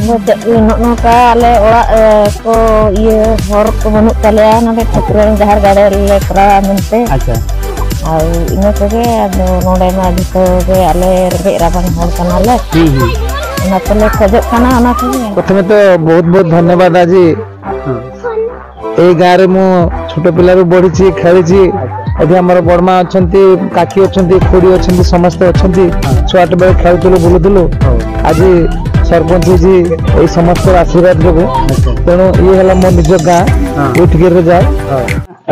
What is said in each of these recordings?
नौका आले को ये हर को बनू तले नोडे ठकुरानी जहार गाड़े ले करा मनते अच्छा आ इना तगे नोडे मा जितो गे आले रेबे राबान हर कनाले ना तले खजो खाना ना प्रथमे तो बहुत बहुत धन्यवाद आजी ए गाँव रे मु छोट पिला बढ़ी खेली एमर बड़मा अच्छा काकी अच्छा खुड़ी अच्छा समस्त अच्छा छुआट बेले खेलुलु बुलुलु आज सरपंच जी ये समस्त आशीर्वाद जो तेणु ये मो निज गाँव उठगिर जाए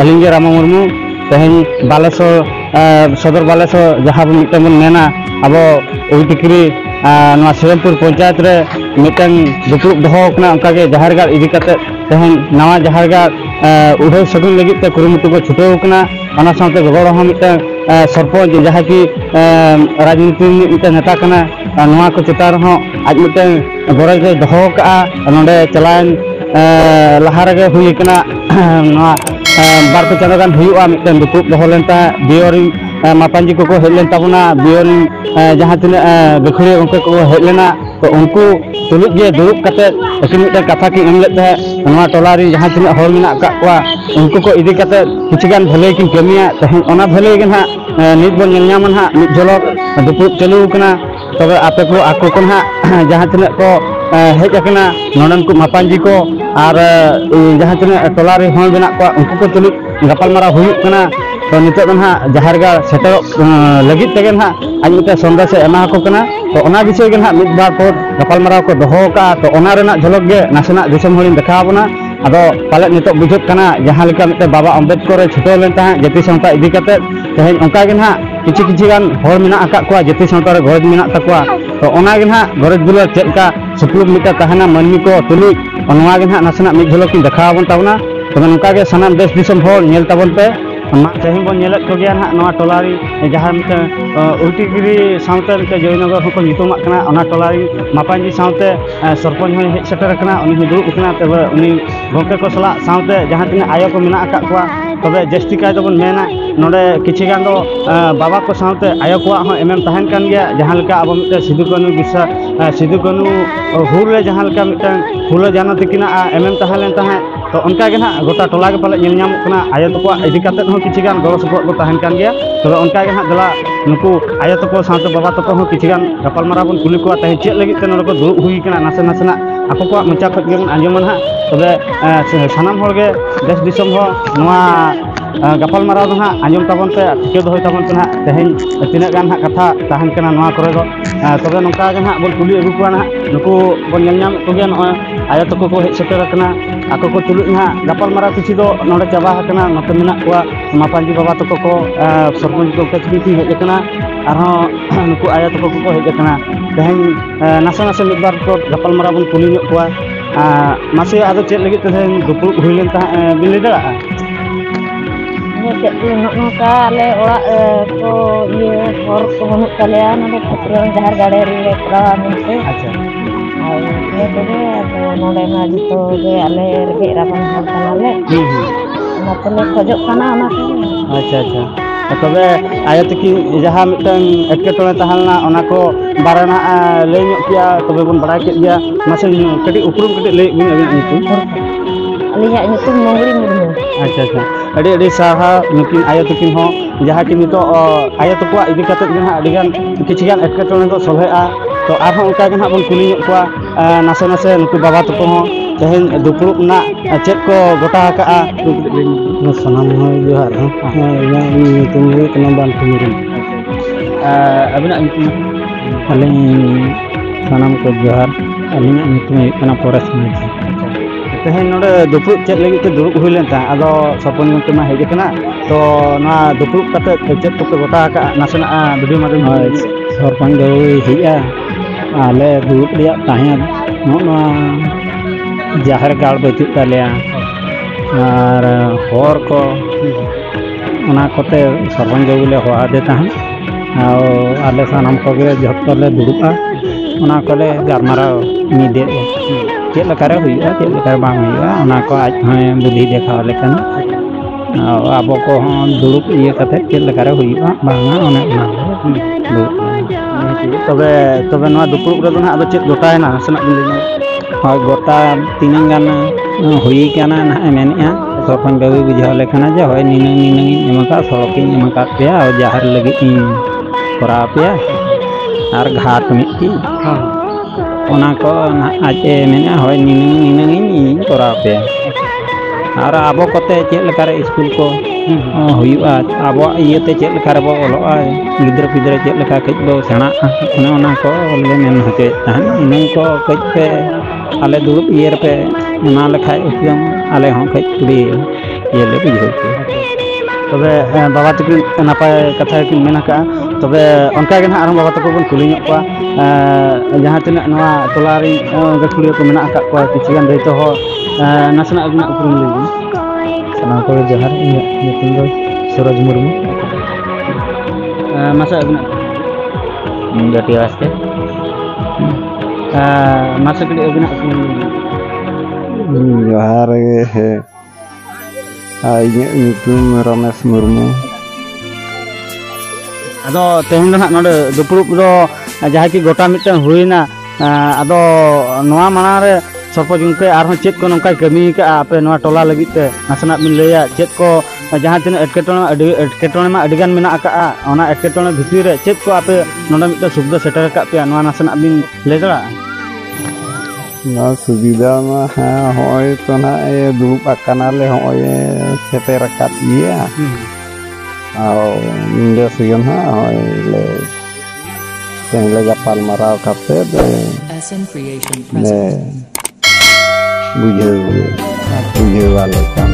अलिंगे राम मुर्मू तेहन बालेश्वर सदर बालेश्वर जहाँ मिट्टन मेना अब उठगिरी श्रीरामपुर पंचायत रे मिट्टन दुपुड़ दोहना उनके जहारगार इदी तेहन नवा जहारगार उड़े सगुन लगे ते कुरुमुटु को छुटावना गगड़ मिट्टन सरपंच जहाँ की राजनीति मिट्टन नेता कना को चेतान आज मिट्टन गरज दोहो नोडे चलान लहा रगे हुई कना बार पे चांदो गान हुआ मिट्टन दुपुड़ दोहो लेनता बियोरी मापांजी को हेलेन ताबना बियोरी जहाँ तीन गखड़िया उनके को हेलेना तो उनको तुलुक गे दुरुब कते एकिन मिट्टन कथा की एम लेते नवा टोलारी जहाँ तीन हर मेना का उनको को इदी कते किछगान भले किन कमिया तेहन ओना भले गे ना नित बन नेलनामन हा मिट झलक दुपुड़ चालू कना तबे आपे को आको को ना जहाँ तीन को हेज अकना नोडन को मापांजी को और जहाँ तीन टोलारी हर मेना को उनको को तुलुक गपालमारा हुयुक कना तो नित जहारगार सेटर लगे तेगे ना आज मिट्टे संदेश एमा को कना तो ओना विषय गे ना मिद बार पर गपालमारा को दोहो का तो ओना रेना झलक गे नासेना दिसम हरिन देखावना अदो पाले नित बुझुक कना जहाँ लेका मिट्टे बाबा अम्बेडकर छुटो लेन ताहे जाति सावता इदी कते तेहेन ओंका गे ना किछि गान हर मेना आका कोआ जाति सावता रे गरज मेना तकोआ तो ओना गे ना गरज दुलार चेका सुपुलुक मिट्टे ताहेना मानमी को तुलुक ओनवा गे ना नासेना मिद झलक देखावबन ताबना तबे नोंका गे सनाम देश दिसम हर नेल ताबन पे तेहन बन गया ना टोलारी जहाँ मिट्टे उल्टीगिरी सावते मिट्टे जयनगर होको नितुमा टोलारी मापांजी सावते सरपंच हेज सेटर दुड़ुब तबे उनी गंके को सला सावते जहाँ तीन आयो को मेना आका कोआ तबे जस्ती काय दबन मेना नोडे किछिगान दो बाबा को सावते आयो को एमएम तहन कान गया जहाँ लेका अब मिट्टे सिदु कानू बिसा सिदु कानू हुल रे जहाँ लेका मिट्टे हुल जाना तकिना एमएम तहलेन तहे तो उनका गे ना गोटा टोला के पाले आयो तको इदी कते किछिगान गड़ सपोर्ट को तहन कान गया तबे उनका गे ना दला नुकु आयो तको सावते बाबा तको किछिगान गपालमारा बन कुली को तहे चेक लगी ते नोडे को दुरुब हुई कना नासे नासेना आको को मचा खत गे बन आंजमन हा तबे सानाम हर गे देश दिसम हो नवा गपालमारा दो ना आंजम ताबन पे ठिके दोहय ताबन पे ना तेहन तिना गान हा कथा तहन कना नवा करे दो तबे नोका गे ना बन कुली अगु को ना नुकु बन नेलनाम को गे न आयो तको को हेज सेटर कना आको को तुलुक ना गपालमारा किछि दो नोडे चाबा हकना नते मेना कोआ मापांजी बाबा तको को सरपंच को कचबी हेज कना आरो नुकु आयो तको को हेज कना तेहन नासे नासे मिद बार को गपालमारा बन कुली ᱧᱚᱜ कोआ मासे आदो चेक लगी तेहन दुपुड़ हुइलेन ता बिन लेदा नौका आले को ये हर को बनू तले नोडे ठकुरानी जहार गाड़े ले करा मनते अच्छा ये तबे नोडे मा जितो गे आले रेबे राबान हर कनाले ना तले खजो खाना अच्छा अच्छा तबे आयो तकी जहाँ मिट्टन एटकेटोने तहलना ओना को बारना लय ᱧᱚᱜ किया तबे बन बड़ा के गया मासे कटी उपरुम कटी लय बिन अबिन ᱧᱩᱛᱩᱢ अलिया ᱧᱩᱛᱩᱢ मंगरी मुर्मू अच्छा अच्छा अड़ी अड़ी साहा नुकिन आयो तकिन हो जहाँ की नितो आयो तको इदी कते गे ना अडिगान किछिगान एटकेटोने दो सलहेआ तो आरहों उनका गे ना बन कुली ᱧᱚᱜ कोआ नासे नासे नुकु बाबा तको हो तेहन दुपुड़ ना चेक को गोटा का सनाम हो जोहार इना ᱧᱩᱛᱩᱢ हुई कना बान कुमरुम अबिना अलिं सनाम को जोहार अलिं ᱧᱩᱛᱩᱢ हुई कना परेश मांझी तेहन नोडे दुपुड़ चेक लगी ते दुरुब हुई लेन ता आदो सरपंच गंके मा हेज कना तो ना दुपुड़ कते चेक को गोटा का नासेना वीडियो माध्यम सरपंच दो हिया आले दुरुब रिया ताहेन नो जहार गाड़ बचुक तालेया और हर को ओना कोते सरपंच बोले होआ दे ताहन आले सानाम को गे जतो ले दुरुबा ओना कोले गारमारा मिदे चेक लकारे हुआ चेक लकारे बांग हुआ ओना को आज हमें बुद्धि देखा लेकिन अब को दुरुब ये कते चेक लकारे हुआ बांगा ओना दुरुब तबे तबे नवा दुपुरुब रे ना आदो चेक गोटायना नासेना बिन लैना ᱦᱳᱭ ᱜᱚᱴᱟ ᱛᱤᱱᱟᱹᱜ ᱜᱟᱱ ᱦᱩᱭ ᱠᱟᱱᱟ ᱱᱟᱦᱟᱜ ᱢᱮᱱᱮᱜᱼᱟ ᱥᱚᱨᱯᱚᱧᱡᱽ ᱵᱟᱹᱵᱩᱭ ᱵᱩᱡᱷᱟᱹᱣ ᱟᱞᱮ ᱠᱟᱱᱟ ᱡᱮ ᱦᱳᱭ ᱱᱤᱱᱟᱹᱝ ᱤᱧ ᱮᱢ ᱟᱠᱟᱫ ᱥᱚᱲᱚᱠᱤᱧ ᱮᱢ ᱟᱠᱟᱫ ᱯᱮᱭᱟ ᱟᱨ ᱡᱟᱦᱮᱨ ᱞᱟᱹᱜᱤᱫ ᱤᱧ ᱠᱚᱨᱟᱣ ᱯᱮᱭᱟ ᱟᱨ ᱜᱷᱟᱴ ᱢᱤᱫᱴᱤᱡ ᱚᱱᱟ ᱠᱚ ᱟᱡ ᱮ ᱢᱮᱱᱮᱜᱼᱟ ᱦᱳᱭ ᱱᱤᱱᱟᱹᱝ ᱤᱧ ᱠᱚᱨᱟᱣ ᱯᱮᱭᱟ ᱟᱨ ᱟᱵᱚ ᱠᱚᱛᱮ ᱪᱮᱫ ᱞᱮᱠᱟᱨᱮ ᱥᱠᱩᱞ ᱠᱚ ᱦᱩᱭᱩᱜᱼᱟ ᱟᱵᱚᱣᱟᱜ ᱤᱭᱟᱹᱛᱮ ᱪᱮᱫ ᱞᱮᱠᱟ ᱨᱮᱵᱚ ᱚᱞᱚᱜᱼᱟ ᱜᱤᱫᱽᱨᱟᱹ ᱯᱤᱫᱽᱨᱟᱹ ᱪᱮᱫ ᱞᱮᱠᱟ ᱠᱟᱹᱡ ᱵᱚ ᱥᱮᱬᱟᱜᱼᱟ ᱚᱱᱮ ᱚᱱᱟ ᱠᱚ ᱞᱮ ᱢᱮᱱ ᱦᱚᱪᱚᱭᱮᱫ ᱛᱟᱦᱮᱱ ᱤᱱᱟᱹᱝ ᱠᱚ ᱠᱟᱹᱡ ᱯᱮ ᱟᱞᱮ ᱫᱩᱲᱩᱵ ᱤᱭᱟᱹ ᱨᱮᱯᱮ ᱮᱢᱟ ᱞᱮᱠᱷᱟᱡ ᱩᱯᱨᱩᱢ ᱟᱞᱮ ᱦᱚᱸ ᱠᱟᱹᱡ ᱠᱩᱲᱤ ᱤᱭᱟᱹ ᱞᱮ ᱵᱩᱡᱷᱟᱹᱣ ᱠᱮᱭᱟ तबे बाबा तकिन नपाय कथा किन मेन का तबे उनका के ना आरो बाबा तको बन कुली ᱧᱚᱜ ᱠᱚᱣᱟ जहाँ तिना नवा टोला रे गाखुड़िया को मेना का को किछिगान दैतो हो नासना अगना उपरुम लेबी ᱥᱟᱱᱟᱢ ᱠᱚᱜᱮ ᱡᱚᱦᱟᱨ ᱤᱧᱟᱹᱜ ᱧᱩᱛᱩᱢ ᱫᱚ ᱥᱩᱨᱚᱡᱽ ᱢᱩᱨᱢᱩ मासा अगना ᱡᱚᱴᱤ ᱵᱟᱥᱠᱮ मासा कड़ी अगना उपरुम जोहार है ᱧᱩᱛᱩᱢ रमेश मुर्मू अदो तेहन ना नोडे दुपुरुब दो जहाँ की गोटा मिटन हुईना अदो नवा माना रे सरपंच गंके आरहों चेत को नंका कमी का आपे नवा टोला लगित ते नासना बिन लैया चेत को जहाँ तीन एटकेटोणे मा अडिगान मेना का ओना एटकेटोणे भितर रे चेत को आपे नोडे मिटन सुविधा सेटर का पे नवा नासना बिन ले दड़ा ना सुविधा में हाँ होय तो ना ये दुरुब आकाना ले होय सेटर का दिया और इंडिया सिगन हाँ होय ले तेले गपाल मराव करते दे ने बुझे वाले काम